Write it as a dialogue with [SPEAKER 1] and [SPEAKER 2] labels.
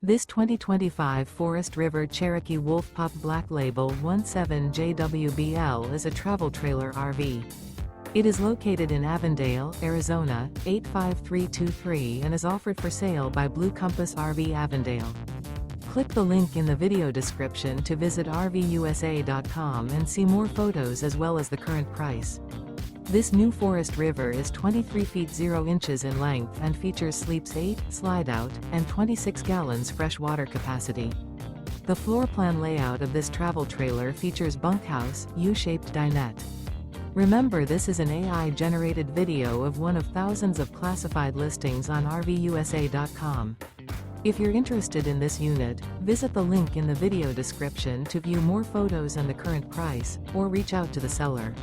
[SPEAKER 1] This 2025 Forest River Cherokee Wolf Pup Black Label 17JWBL is a travel trailer RV. It is located in Avondale, Arizona, 85323 and is offered for sale by Blue Compass RV Avondale. Click the link in the video description to visit RVUSA.com and see more photos as well as the current price. This new Forest River is 23 feet 0 inches in length and features sleeps 8, slide-out, and 26 gallons fresh water capacity. The floor plan layout of this travel trailer features bunkhouse, U-shaped dinette. Remember, this is an AI-generated video of one of thousands of classified listings on RVUSA.com. If you're interested in this unit, visit the link in the video description to view more photos and the current price, or reach out to the seller.